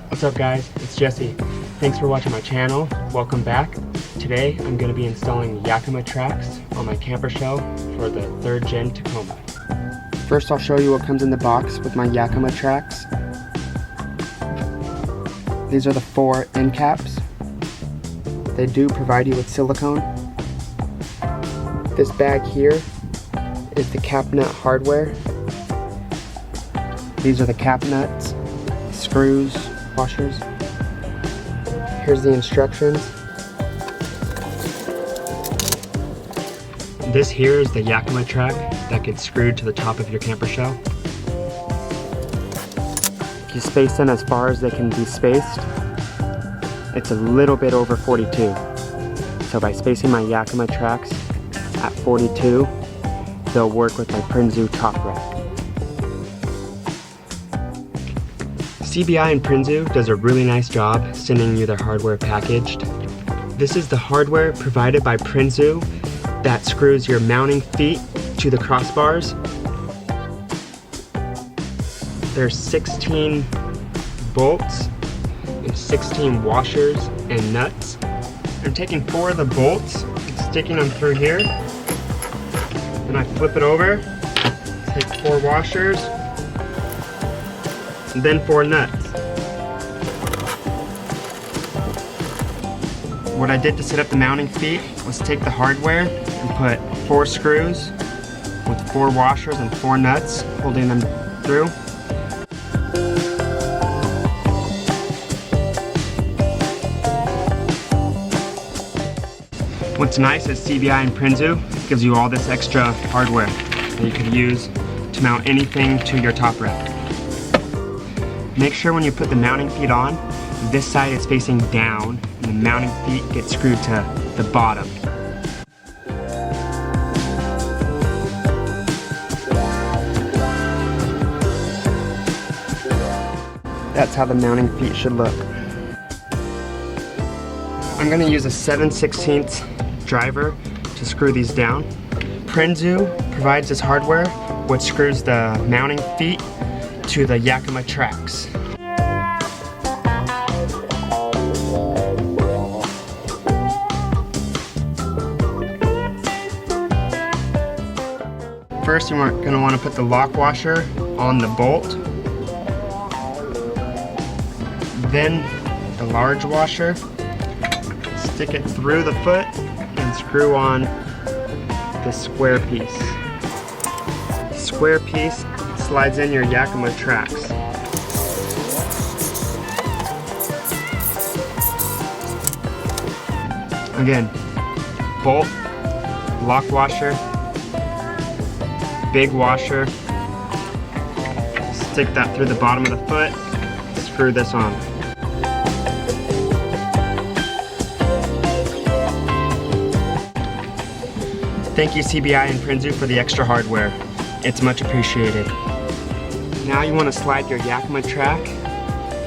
What's up guys, it's Jesse. Thanks for watching my channel. Welcome back. Today I'm going to be installing Yakima Tracks on my camper shell for the 3rd Gen Tacoma. First I'll show you what comes in the box with my Yakima Tracks. These are the 4 end caps. They do provide you with silicone. This bag here is the CapNut hardware. These are the CapNuts, screws, washers. Here's the instructions. This here is the Yakima track that gets screwed to the top of your camper shell. You space them as far as they can be spaced. It's a little bit over 42. So by spacing my Yakima tracks at 42, they'll work with my Prinsu Top Rack. CBI and Prinsu does a really nice job sending you their hardware packaged. This is the hardware provided by Prinsu that screws your mounting feet to the crossbars. There's 16 bolts and 16 washers and nuts. I'm taking 4 of the bolts and sticking them through here. Then I flip it over, take 4 washers, and then 4 nuts. What I did to set up the mounting feet was take the hardware and put 4 screws with 4 washers and 4 nuts holding them through. What's nice is CBI and Prinsu gives you all this extra hardware that you could use to mount anything to your top rack. Make sure when you put the mounting feet on, this side is facing down and the mounting feet get screwed to the bottom. That's how the mounting feet should look. I'm going to use a 7/16 driver to screw these down. Prinsu provides this hardware which screws the mounting feet to the Yakima Tracks. First you're going to want to put the lock washer on the bolt. Then the large washer. Stick it through the foot and screw on this square piece. Square piece slides in your Yakima Tracks. Again, bolt, lock washer, big washer, stick that through the bottom of the foot, screw this on. Thank you CBI and Prinsu for the extra hardware. It's much appreciated. Now you want to slide your Yakima track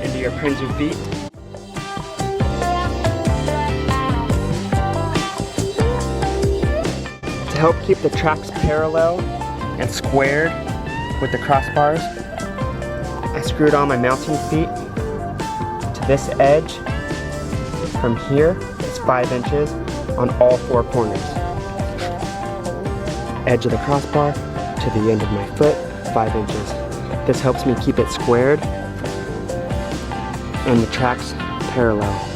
into your Prinsu feet. To help keep the tracks parallel and squared with the crossbars, I screwed on my mounting feet to this edge. From here, it's 5 inches on all 4 corners. Edge of the crossbar to the end of my foot, 5 inches. This helps me keep it squared and the tracks parallel.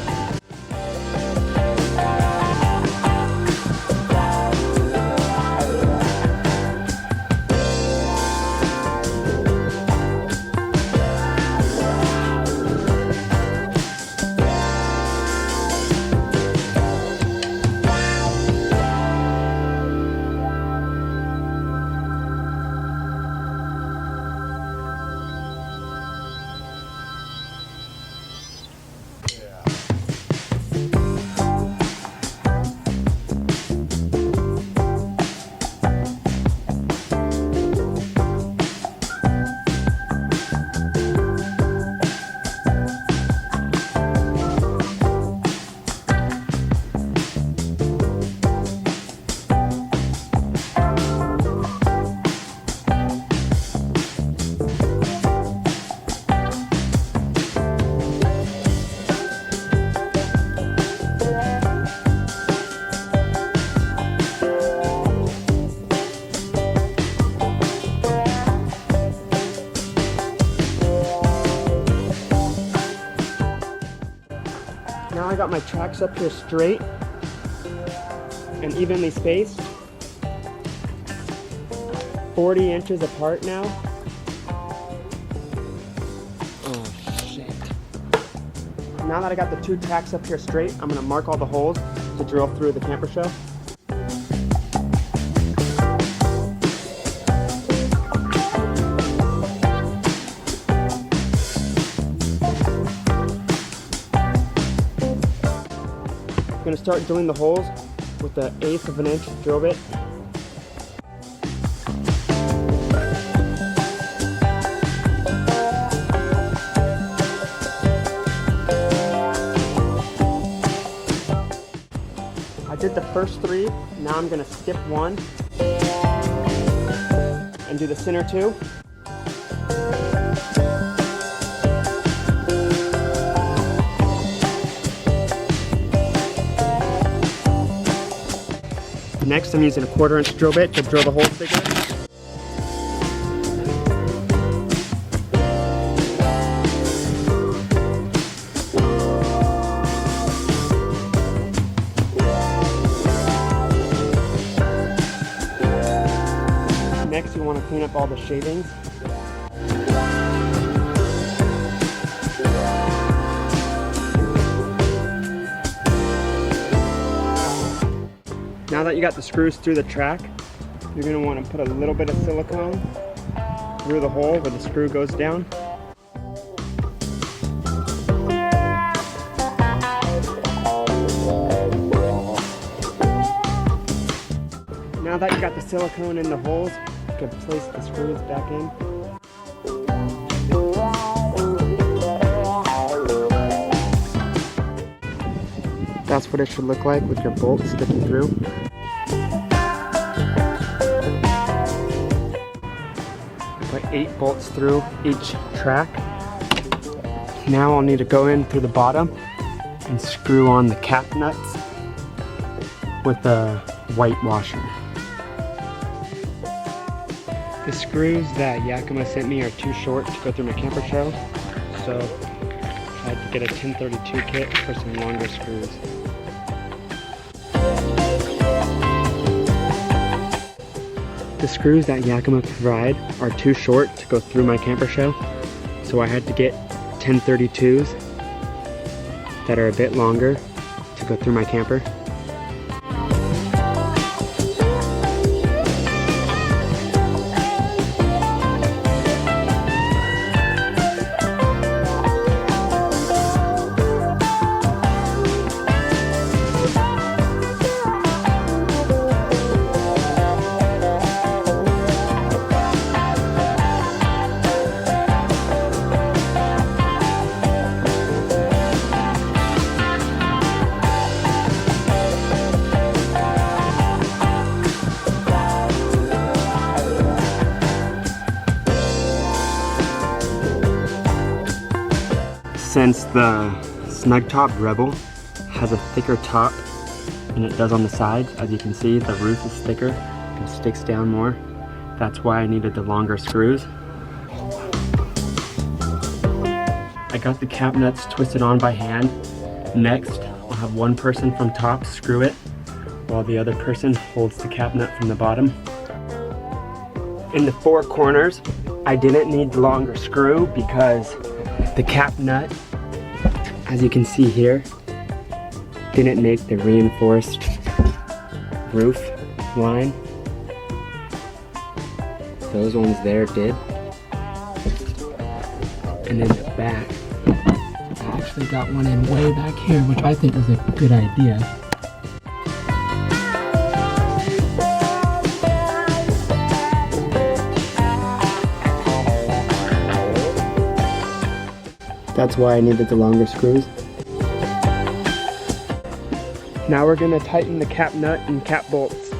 Now I got my tracks up here straight and evenly spaced. 40 inches apart now. Oh shit. Now that I got the two tracks up here straight, I'm gonna mark all the holes to drill through the camper shell. I'm gonna start drilling the holes with the 1/8 of an inch drill bit. I did the first 3, now I'm gonna skip 1 and do the center 2. Next, I'm using a 1/4 inch drill bit to drill the holes bigger. Next, you want to clean up all the shavings. Now that you got the screws through the track, you're going to want to put a little bit of silicone through the hole where the screw goes down. Now that you got the silicone in the holes, you can place the screws back in. That's what it should look like with your bolts sticking through. Put 8 bolts through each track. Now I'll need to go in through the bottom and screw on the CapNuts with the white washer. The screws that Yakima sent me are too short to go through my camper shell, so I had to get a 1032 kit for some longer screws. The screws that Yakima provide are too short to go through my camper shell, so I had to get 1032s that are a bit longer to go through my camper. Since the SnupTop Rebel has a thicker top than it does on the sides, as you can see, the roof is thicker and sticks down more. That's why I needed the longer screws. I got the CapNuts twisted on by hand. Next, I'll have one person from top screw it, while the other person holds the CapNut from the bottom. In the 4 corners, I didn't need the longer screw because the CapNut, as you can see here, didn't make the reinforced roof line. Those ones there did. And in the back, I actually got one in way back here, which I think is a good idea. That's why I needed the longer screws. Now we're gonna tighten the cap nut and cap bolts.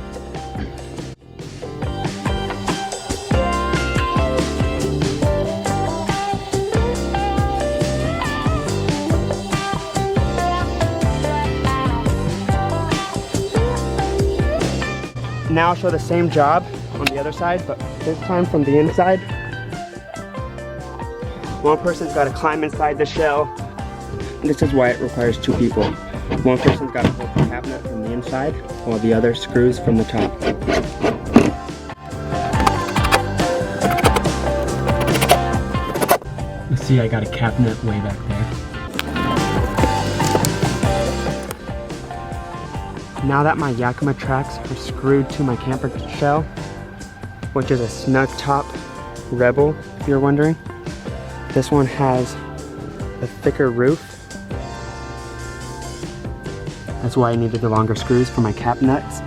Now I'll show the same job on the other side, but this time from the inside. One person's got to climb inside the shell, This is why it requires 2 people. One person's got to hold the cap nut from the inside, while the other screws from the top. Let's see, I got a cap nut way back there. Now that my Yakima Tracks are screwed to my camper shell, which is a SnupTop Rebel, if you're wondering. This one has a thicker roof. That's why I needed the longer screws for my cap nuts.